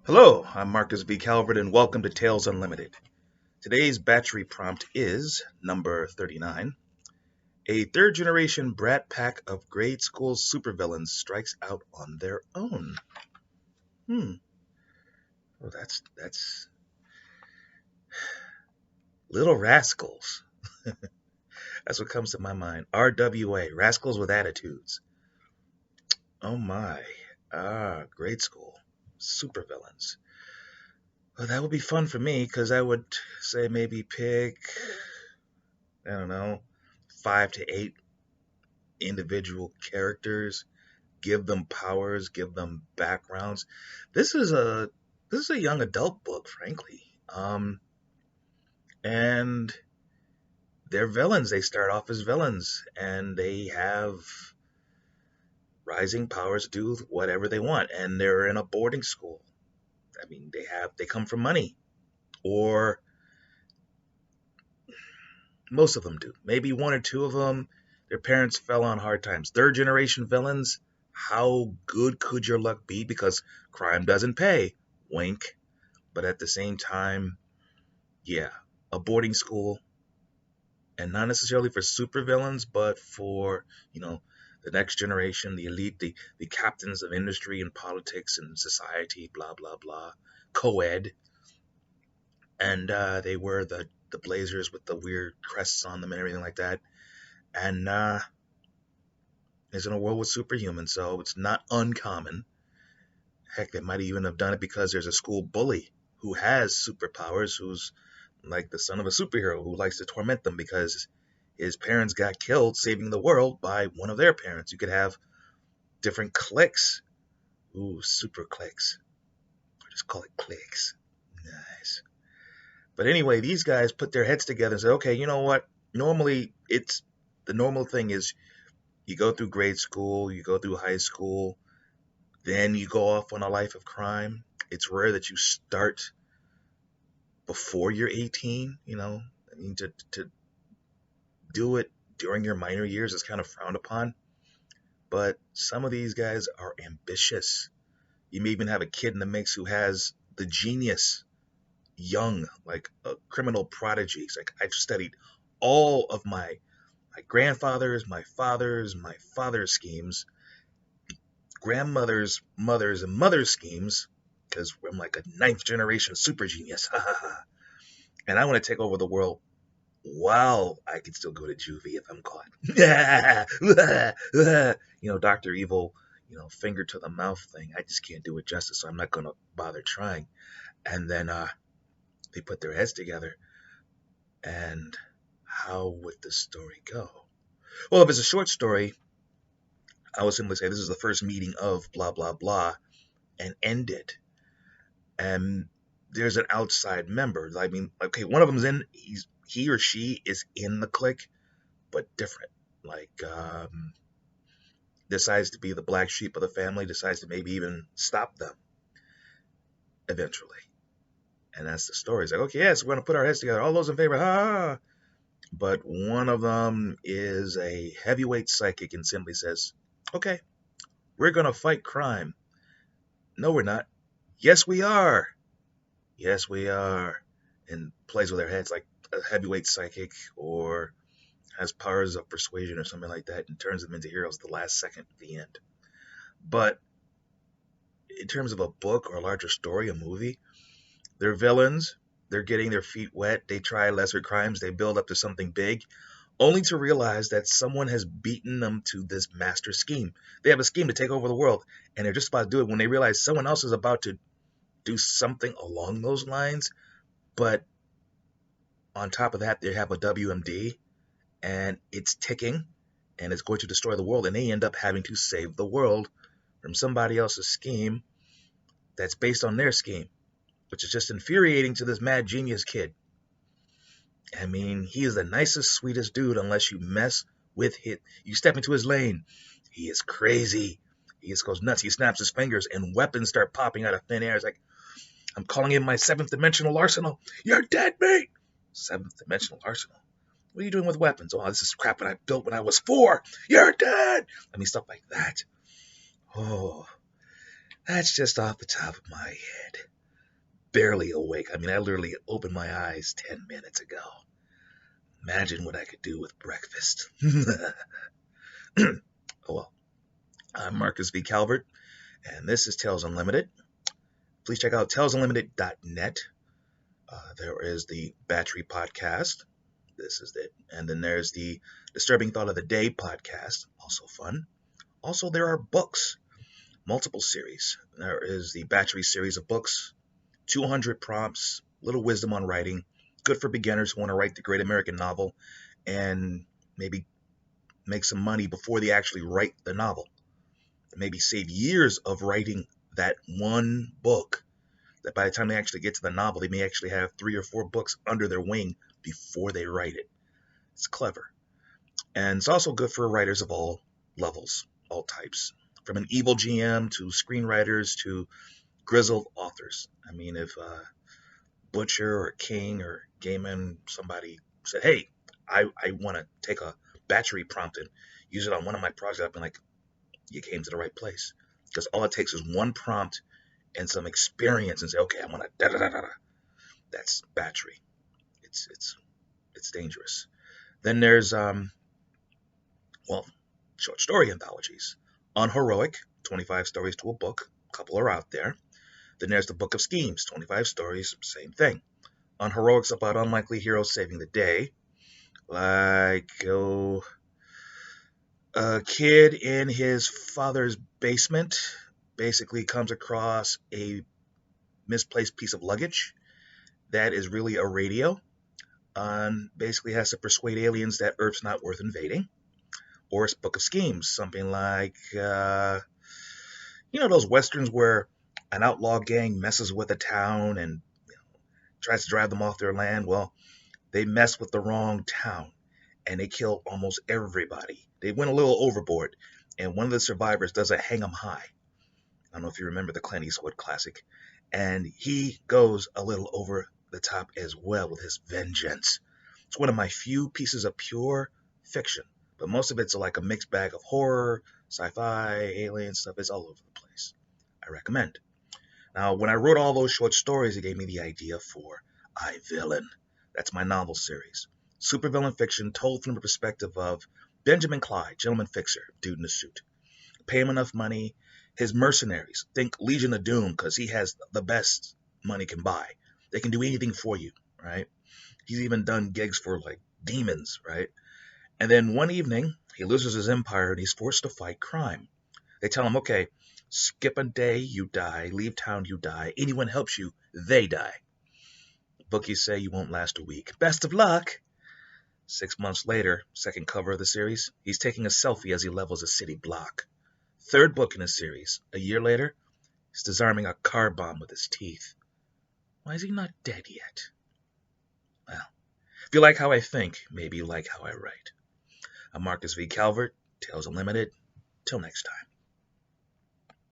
Hello, I'm Marcus B. Calvert, and welcome to Tales Unlimited. Today's Batchery prompt is number 39. A third generation brat pack of grade school supervillains strikes out on their own. Hmm. Well, that's Little Rascals. That's what comes to my mind. RWA, Rascals with Attitudes. Oh my. Grade school supervillains. Well, that would be fun for me because I would say maybe pick, I don't know, 5 to 8 individual characters, give them powers, give them backgrounds. This is a this is a young adult book, frankly. And they're villains. They start off as villains, and they have rising powers, do whatever they want, and they're in a boarding school. I mean, they come from money, or most of them do. Maybe one or two of them, their parents fell on hard times. Third generation villains. How good could your luck be? Because crime doesn't pay. Wink. But at the same time, yeah, a boarding school, and not necessarily for supervillains, but for, the next generation, the elite, the captains of industry and politics and society, blah, blah, blah, co-ed. And they wear the blazers with the weird crests on them and everything like that. And it's in a world with superhumans, so it's not uncommon. Heck, they might even have done it because there's a school bully who has superpowers, who's like the son of a superhero who likes to torment them because his parents got killed saving the world by one of their parents. You could have different cliques. Ooh, super cliques. Or just call it cliques. Nice. But anyway, these guys put their heads together and say, okay, you know what? Normally, the normal thing is you go through grade school, you go through high school, then you go off on a life of crime. It's rare that you start before you're 18, I mean, to do it during your minor years is kind of frowned upon. But some of these guys are ambitious. You may even have a kid in the mix who has the genius, young, like a criminal prodigy. It's like, I've studied all of my grandfather's, my father's schemes, grandmother's, mother's, and mother's schemes, because I'm like a ninth generation super genius. And I want to take over the world while I can still go to juvie if I'm caught. Dr. Evil, finger to the mouth thing. I just can't do it justice, so I'm not going to bother trying. And then they put their heads together. And how would the story go? Well, if it's a short story, I would simply say this is the first meeting of blah, blah, blah, and end it. And there's an outside member. I mean, okay, one of them's he or she is in the clique, but different. Like, decides to be the black sheep of the family, decides to maybe even stop them eventually. And that's the story. It's like, okay, yes, we're going to put our heads together. All those in favor, ha! But one of them is a heavyweight psychic and simply says, okay, we're going to fight crime. No, we're not. Yes, we are. Yes, we are. And plays with their heads like a heavyweight psychic, or has powers of persuasion or something like that, and turns them into heroes at the last second at the end. But in terms of a book or a larger story, a movie, they're villains. They're getting their feet wet. They try lesser crimes. They build up to something big, only to realize that someone has beaten them to this master scheme. They have a scheme to take over the world, and they're just about to do it when they realize someone else is about to do something along those lines. But on top of that, they have a WMD, and it's ticking, and it's going to destroy the world, and they end up having to save the world from somebody else's scheme that's based on their scheme, which is just infuriating to this mad genius kid. I mean, he is the nicest, sweetest dude unless you mess with it. You step into his lane. He is crazy. He just goes nuts. He snaps his fingers and weapons start popping out of thin air. It's like, I'm calling in my seventh dimensional arsenal. You're dead, mate. Seventh dimensional arsenal. What are you doing with weapons? Oh, this is crap that I built when I was 4. You're dead. I mean, stuff like that. Oh, that's just off the top of my head. barely awake. I mean, I literally opened my eyes 10 minutes ago. Imagine what I could do with breakfast. Oh well. I'm Marcus V. Calvert, and this is Tales Unlimited. Please check out talesunlimited.net. There is the Batchery podcast. This is it. And then there's the Disturbing Thought of the Day podcast, also fun. Also, there are books, multiple series. There is the Batchery series of books, 200 prompts, little wisdom on writing, good for beginners who want to write the great American novel and maybe make some money before they actually write the novel. Maybe save years of writing that one book, that by the time they actually get to the novel, they may actually have 3 or 4 books under their wing before they write it. It's clever. And it's also good for writers of all levels, all types, from an evil GM to screenwriters to grizzled authors. I mean, if Butcher or King or Gaiman, somebody said, hey, I want to take a Batchery prompt and use it on one of my projects, I've been like, you came to the right place. Because all it takes is one prompt and some experience and say, okay, I want to da-da-da-da-da. That's Batchery. It's dangerous. Then there's, short story anthologies. Unheroic, 25 stories to a book. A couple are out there. Then there's the Book of Schemes, 25 stories, same thing. Unheroic's about unlikely heroes saving the day. Like, a kid in his father's basement basically comes across a misplaced piece of luggage that is really a radio, and basically has to persuade aliens that Earth's not worth invading. Or it's Book of Schemes, something like, those westerns where an outlaw gang messes with a town and tries to drive them off their land. Well, they mess with the wrong town and they kill almost everybody. They went a little overboard, and one of the survivors does a hang 'em high. I don't know if you remember the Clint Eastwood classic. And he goes a little over the top as well with his vengeance. It's one of my few pieces of pure fiction, but most of it's like a mixed bag of horror, sci-fi, alien stuff. It's all over the place. I recommend. Now, when I wrote all those short stories, it gave me the idea for I, Villain. That's my novel series. Supervillain fiction told from the perspective of Benjamin Clyde, gentleman fixer, dude in a suit. Pay him enough money. His mercenaries, think Legion of Doom, because he has the best money can buy. They can do anything for you, right? He's even done gigs for like demons, right? And then one evening, he loses his empire and he's forced to fight crime. They tell him, okay, skip a day, you die. Leave town, you die. Anyone helps you, they die. Bookies say you won't last a week. Best of luck. 6 months later, second cover of the series, he's taking a selfie as he levels a city block. Third book in the series, a year later, he's disarming a car bomb with his teeth. Why is he not dead yet? Well, if you like how I think, maybe you like how I write. I'm Marcus V. Calvert, Tales Unlimited. Till next time.